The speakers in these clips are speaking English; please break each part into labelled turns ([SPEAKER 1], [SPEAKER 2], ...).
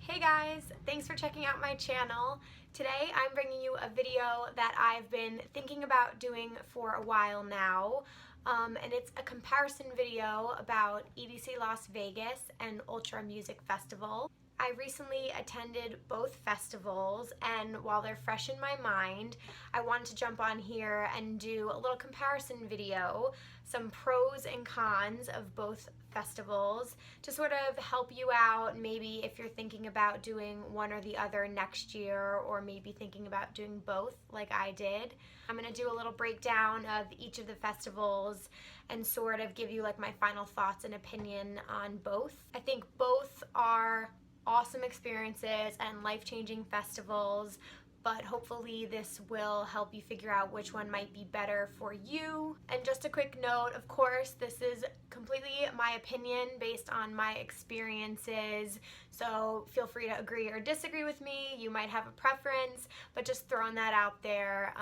[SPEAKER 1] Hey guys, thanks for checking out my channel. Today I'm bringing you a video that I've been thinking about doing for a while now, and it's a comparison video about EDC Las Vegas and Ultra Music Festival. I recently attended both festivals, and while they're fresh in my mind, I wanted to jump on here and do a little comparison video, some pros and cons of both festivals to sort of help you out, maybe if you're thinking about doing one or the other next year, or maybe thinking about doing both like I did. I'm going to do a little breakdown of each of the festivals and sort of give you like my final thoughts and opinion on both. I think both are awesome experiences and life-changing festivals, but hopefully this will help you figure out which one might be better for you. And just a quick note, of course, this is completely my opinion based on my experiences, so feel free to agree or disagree with me. You might have a preference, but just throwing that out there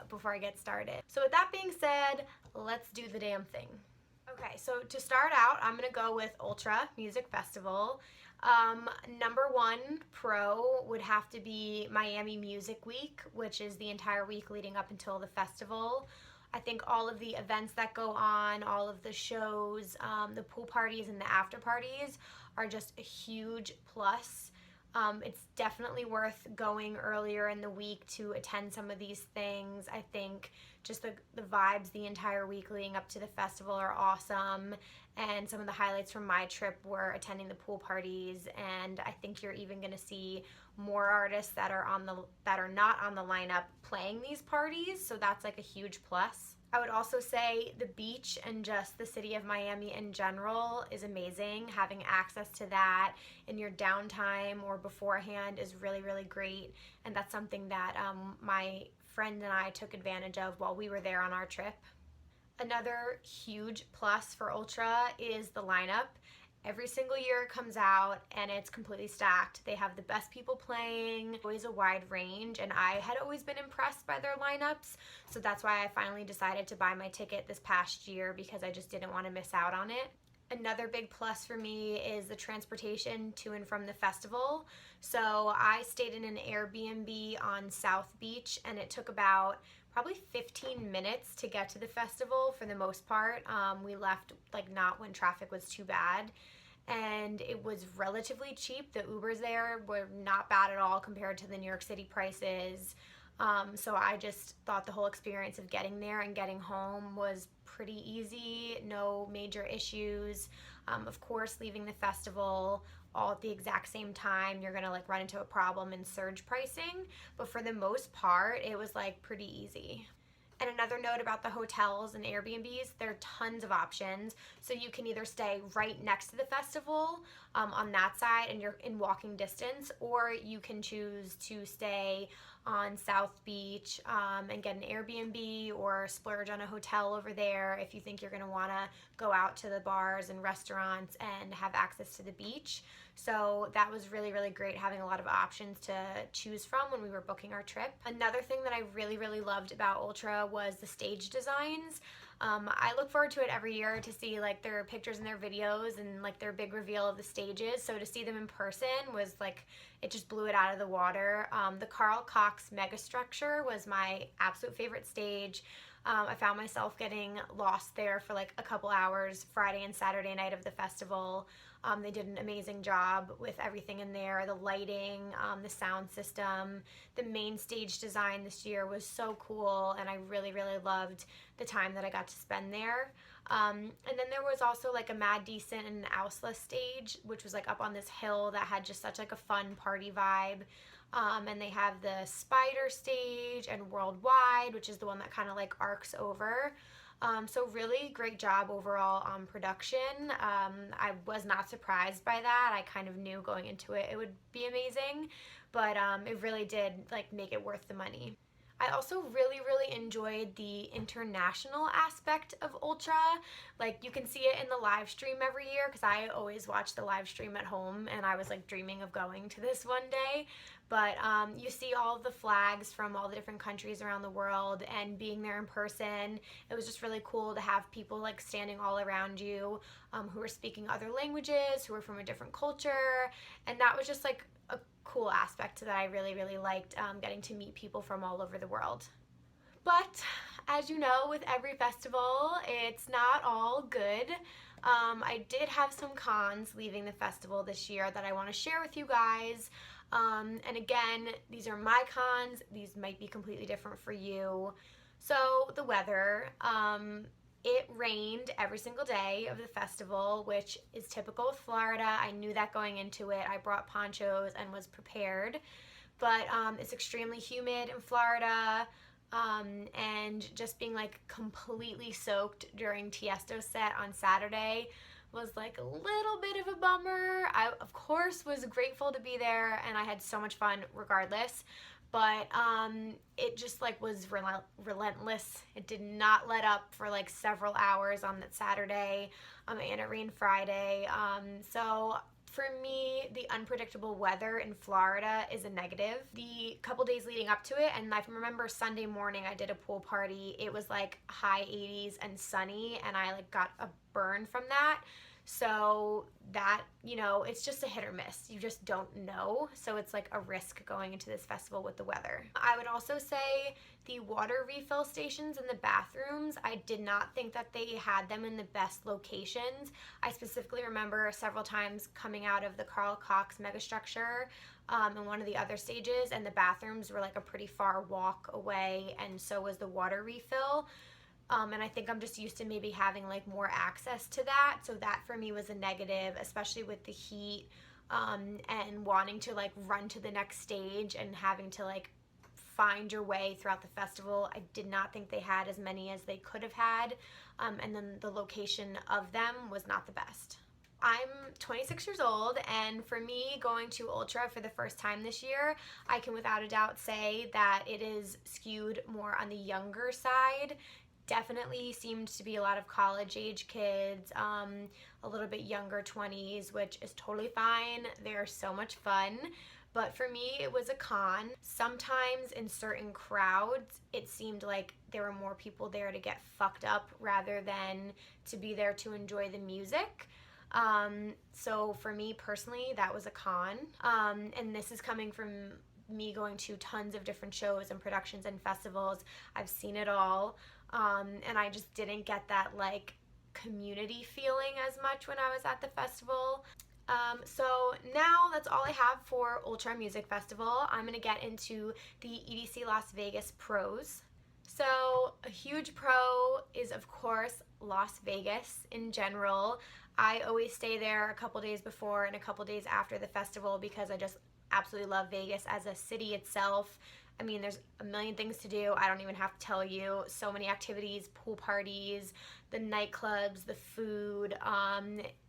[SPEAKER 1] before I get started. So with that being said, let's do the damn thing. Okay, so to start out, I'm gonna go with Ultra Music Festival. Number one pro would have to be Miami Music Week, which is the entire week leading up until the festival. I think all of the events that go on, all of the shows, the pool parties and the after parties are just a huge plus. It's definitely worth going earlier in the week to attend some of these things. I think just the vibes the entire week leading up to the festival are awesome, and some of the highlights from my trip were attending the pool parties, and I think you're even going to see more artists that are not on the lineup playing these parties, so that's like a huge plus. I would also say the beach and just the city of Miami in general is amazing. Having access to that in your downtime or beforehand is really, really great, and that's something that my friend and I took advantage of while we were there on our trip. Another huge plus for Ultra is the lineup. Every single year it comes out and it's completely stacked. They have the best people playing, always a wide range, and I had always been impressed by their lineups, so that's why I finally decided to buy my ticket this past year, because I just didn't want to miss out on it. Another big plus for me is the transportation to and from the festival. So I stayed in an Airbnb on South Beach, and it took about probably 15 minutes to get to the festival for the most part. We left like not when traffic was too bad, and it was relatively cheap. The Ubers there were not bad at all compared to the New York City prices. So I just thought the whole experience of getting there and getting home was pretty easy, no major issues. Of course, leaving the festival all at the exact same time, you're gonna like run into a problem in surge pricing, but for the most part, it was like pretty easy. And another note about the hotels and Airbnbs, there are tons of options. So you can either stay right next to the festival on that side and you're in walking distance, or you can choose to stay on South Beach and get an Airbnb or splurge on a hotel over there if you think you're gonna wanna go out to the bars and restaurants and have access to the beach. So that was really, really great, having a lot of options to choose from when we were booking our trip. Another thing that I really, really loved about Ultra was the stage designs. I look forward to it every year to see like their pictures and their videos and like their big reveal of the stages. So to see them in person was like, it just blew it out of the water. The Carl Cox megastructure was my absolute favorite stage. I found myself getting lost there for like a couple hours Friday and Saturday night of the festival. They did an amazing job with everything in there, the lighting, the sound system. The main stage design this year was so cool, and I really, really loved the time that I got to spend there. And then there was also like a Mad Decent and an Ausla stage, which was like up on this hill that had just such like a fun party vibe. And they have the Spider stage and Worldwide, which is the one that kind of like arcs over. So really great job overall on production. I was not surprised by that. I kind of knew going into it it would be amazing, but it really did like make it worth the money. I also really, really enjoyed the international aspect of Ultra. Like, you can see it in the live stream every year, because I always watch the live stream at home, and I was like dreaming of going to this one day. But you see all of the flags from all the different countries around the world, and being there in person, it was just really cool to have people like standing all around you who were speaking other languages, who were from a different culture, and that was just like a cool aspect that I really, really liked, getting to meet people from all over the world. But as you know, with every festival, it's not all good. I did have some cons leaving the festival this year that I want to share with you guys. And again, these are my cons. These might be completely different for you. So the weather, it rained every single day of the festival, which is typical with Florida. I knew that going into it. I brought ponchos and was prepared. But it's extremely humid in Florida. And just being like completely soaked during Tiesto's set on Saturday was like a little bit of a bummer. I, of course, was grateful to be there, and I had so much fun regardless. But it just like was relentless. It did not let up for like several hours on that Saturday, and it rained Friday. So for me, the unpredictable weather in Florida is a negative. The couple days leading up to it, and I remember Sunday morning I did a pool party. It was like high 80s and sunny, and I like got a burn from that. So that, you know, it's just a hit or miss. You just don't know. So it's like a risk going into this festival with the weather. I would also say the water refill stations in the bathrooms, I did not think that they had them in the best locations. I specifically remember several times coming out of the Carl Cox megastructure in one of the other stages, and the bathrooms were like a pretty far walk away, and so was the water refill. And I think I'm just used to maybe having like more access to that. So that for me was a negative, especially with the heat, and wanting to like run to the next stage and having to like find your way throughout the festival. I did not think they had as many as they could have had. And then the location of them was not the best. I'm 26 years old, and for me, going to Ultra for the first time this year, I can without a doubt say that it is skewed more on the younger side. Definitely seemed to be a lot of college age kids, a little bit younger 20s, which is totally fine. They're so much fun. But for me, it was a con. Sometimes in certain crowds, it seemed like there were more people there to get fucked up rather than to be there to enjoy the music. So for me personally, that was a con. And this is coming from me going to tons of different shows and productions and festivals. I've seen it all. And I just didn't get that like community feeling as much when I was at the festival. So now that's all I have for Ultra Music Festival. I'm going to get into the EDC Las Vegas Pros. So a huge pro is, of course, Las Vegas in general. I always stay there a couple days before and a couple days after the festival because I just absolutely love Vegas as a city itself. I mean, there's a million things to do. I don't even have to tell you. So many activities, pool parties, the nightclubs, the food.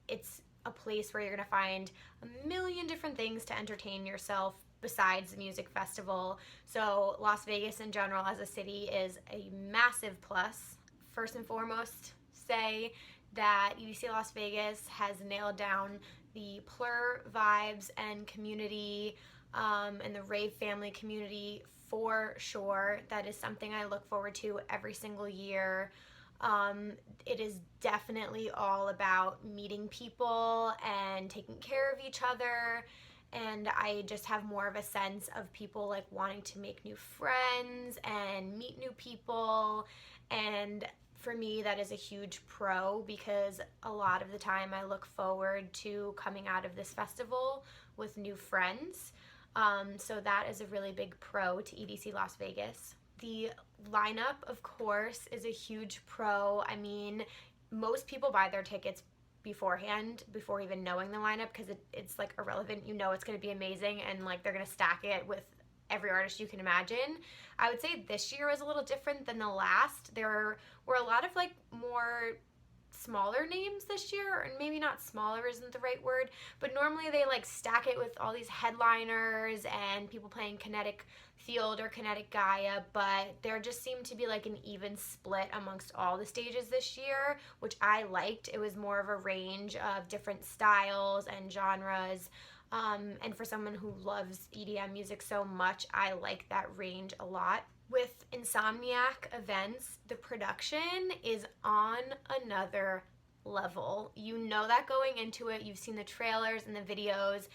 [SPEAKER 1] It's a place where you're going to find a million different things to entertain yourself besides the music festival. So Las Vegas in general as a city is a massive plus. First and foremost, say that EDC Las Vegas has nailed down the plur vibes and community, and the rave family community for sure. That is something I look forward to every single year. It is definitely all about meeting people and taking care of each other, and I just have more of a sense of people like wanting to make new friends and meet new people, and for me that is a huge pro because a lot of the time I look forward to coming out of this festival with new friends. So that is a really big pro to EDC Las Vegas. The lineup, of course, is a huge pro. I mean, most people buy their tickets beforehand, before even knowing the lineup, because it's like irrelevant. You know it's going to be amazing, and like they're going to stack it with every artist you can imagine. I would say this year was a little different than the last. There were a lot of like more smaller names this year, and maybe not smaller isn't the right word, but normally they like stack it with all these headliners and people playing Kinetic Field or Kinetic Gaia, but there just seemed to be like an even split amongst all the stages this year, which I liked. It was more of a range of different styles and genres. And for someone who loves EDM music so much, I like that range a lot. With Insomniac events, the production is on another level. You know that going into it. You've seen the trailers and the videos.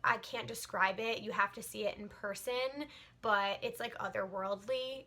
[SPEAKER 1] I can't describe it. You have to see it in person, but it's like otherworldly.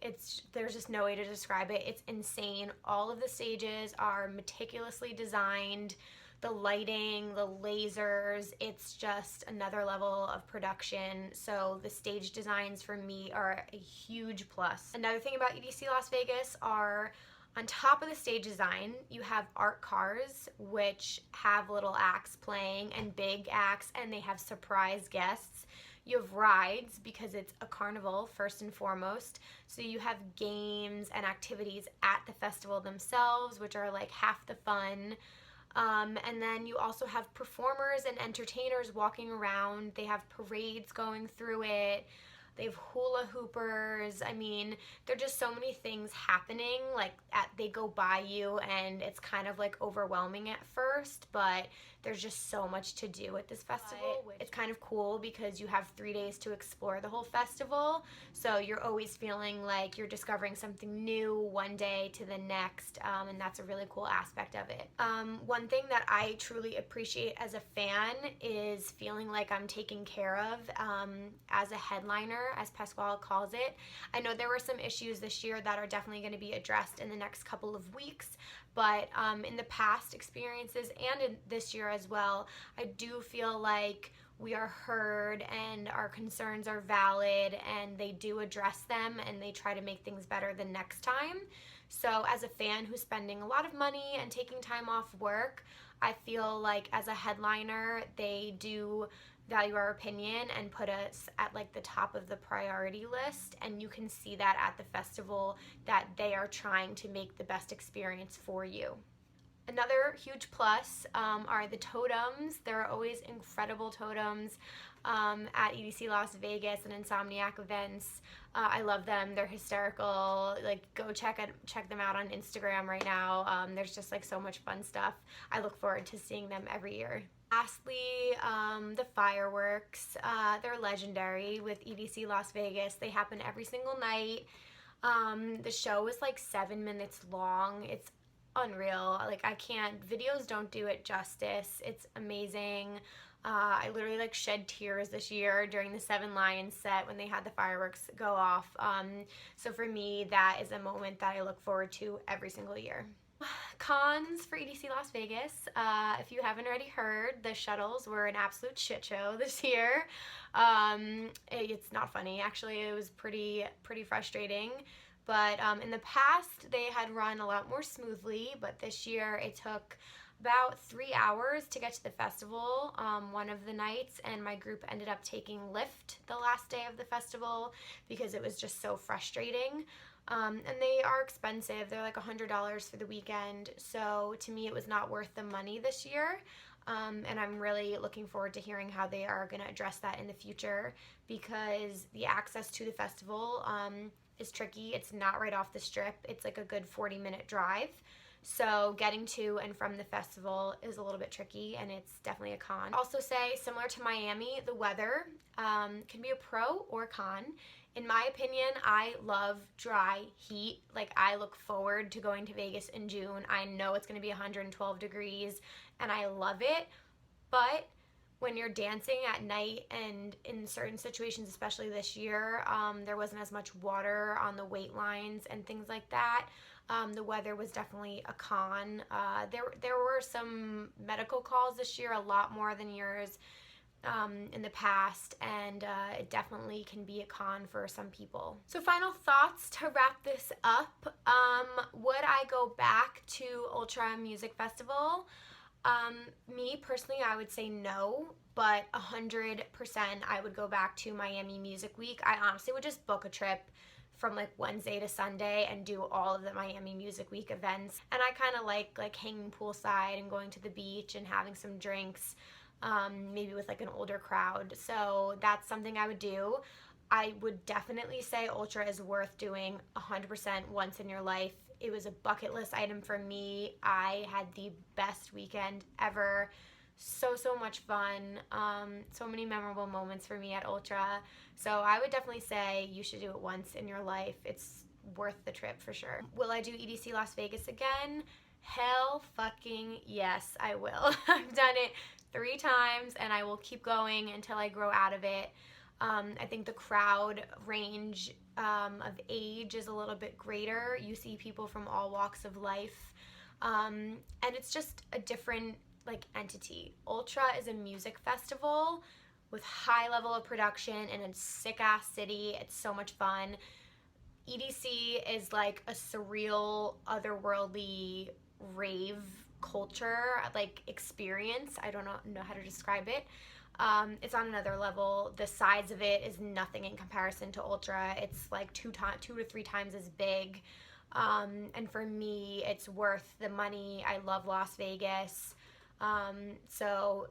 [SPEAKER 1] There's just no way to describe it. It's insane. All of the stages are meticulously designed. The lighting, the lasers, it's just another level of production. So the stage designs for me are a huge plus. Another thing about EDC Las Vegas are, on top of the stage design, you have art cars, which have little acts playing and big acts, and they have surprise guests. You have rides because it's a carnival first and foremost. So you have games and activities at the festival themselves, which are like half the fun. And then you also have performers and entertainers walking around. They have parades going through it. They have hula hoopers. I mean, there are just so many things happening. Like, they go by you, and it's kind of like overwhelming at first, but there's just so much to do at this festival. It's kind of cool because you have 3 days to explore the whole festival, so you're always feeling like you're discovering something new one day to the next, and that's a really cool aspect of it. One thing that I truly appreciate as a fan is feeling like I'm taken care of as a headliner, as Pasquale calls it. I know there were some issues this year that are definitely going to be addressed in the next couple of weeks, but in the past experiences and in this year as well, I do feel like we are heard and our concerns are valid, and they do address them and they try to make things better the next time. So as a fan who's spending a lot of money and taking time off work, I feel like as a headliner, they do value our opinion and put us at like the top of the priority list, and you can see that at the festival, that they are trying to make the best experience for you. Another huge plus are the totems. There are always incredible totems at EDC Las Vegas and Insomniac events. I love them. They're hysterical. Like, go check them out on Instagram right now. There's just like so much fun stuff. I look forward to seeing them every year. Lastly, the fireworks. They're legendary with EDC Las Vegas. They happen every single night. The show is like 7 minutes long. It's unreal. Like, videos don't do it justice. It's amazing. I literally like shed tears this year during the Seven Lions set when they had the fireworks go off. So for me, that is a moment that I look forward to every single year. Cons for EDC Las Vegas. If you haven't already heard, the shuttles were an absolute shit show this year. It's not funny, actually. It was pretty frustrating. But in the past, they had run a lot more smoothly, but this year it took about 3 hours to get to the festival one of the nights, and my group ended up taking Lyft the last day of the festival because it was just so frustrating. And they are expensive. They're like $100 for the weekend, so to me it was not worth the money this year. And I'm really looking forward to hearing how they are going to address that in the future, because the access to the festival is tricky. It's not right off the strip. It's like a good 40-minute drive. So getting to and from the festival is a little bit tricky, and it's definitely a con. Also say, similar to Miami, the weather can be a pro or con. In my opinion, I love dry heat. Like, I look forward to going to Vegas in June. I know it's going to be 112 degrees, and I love it. But when you're dancing at night, and in certain situations, especially this year, there wasn't as much water on the wait lines and things like that. The weather was definitely a con. There were some medical calls this year, a lot more than years in the past, and it definitely can be a con for some people. So final thoughts to wrap this up. Would I go back to Ultra Music Festival? Me personally, I would say no, but 100% I would go back to Miami Music Week. I honestly would just book a trip, from like Wednesday to Sunday and do all of the Miami Music Week events. And I kind of like hanging poolside and going to the beach and having some drinks, maybe with like an older crowd. So that's something I would do. I would definitely say Ultra is worth doing 100% once in your life. It was a bucket list item for me. I had the best weekend ever. So much fun. So many memorable moments for me at Ultra. So I would definitely say you should do it once in your life. It's worth the trip for sure. Will I do EDC Las Vegas again? Hell fucking yes, I will. I've done it 3 times and I will keep going until I grow out of it. I think the crowd range of age is a little bit greater. You see people from all walks of life. And it's just a different like entity. Ultra is a music festival with high level of production in a sick ass city. It's so much fun. EDC is like a surreal, otherworldly rave culture, like experience. I don't know how to describe it. It's on another level. The size of it is nothing in comparison to Ultra. It's like 2 to 3 times as big. And for me, it's worth the money. I love Las Vegas. So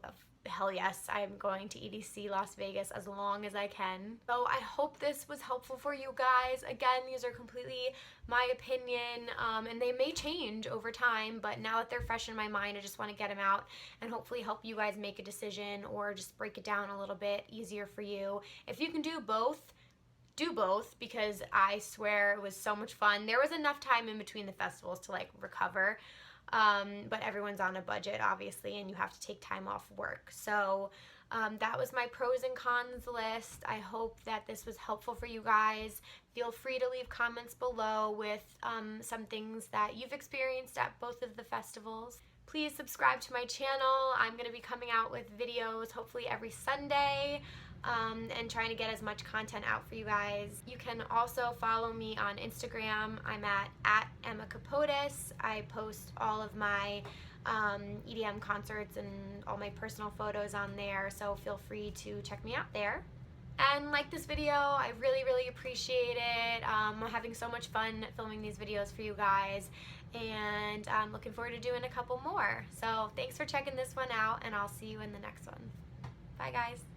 [SPEAKER 1] hell yes, I'm going to EDC Las Vegas as long as I can. So I hope this was helpful for you guys. Again, these are completely my opinion, and they may change over time, but now that they're fresh in my mind, I just want to get them out and hopefully help you guys make a decision or just break it down a little bit easier for you. If you can do both because I swear it was so much fun. There was enough time in between the festivals to like recover. But everyone's on a budget, obviously, and you have to take time off work. So that was my pros and cons list. I hope that this was helpful for you guys. Feel free to leave comments below with some things that you've experienced at both of the festivals. Please subscribe to my channel. I'm going to be coming out with videos hopefully every Sunday. And trying to get as much content out for you guys. You can also follow me on Instagram. I'm at Emma Capotis. I post all of my EDM concerts and all my personal photos on there, so feel free to check me out there. And like this video, I really appreciate it. I'm having so much fun filming these videos for you guys, and I'm looking forward to doing a couple more. So thanks for checking this one out, and I'll see you in the next one. Bye guys.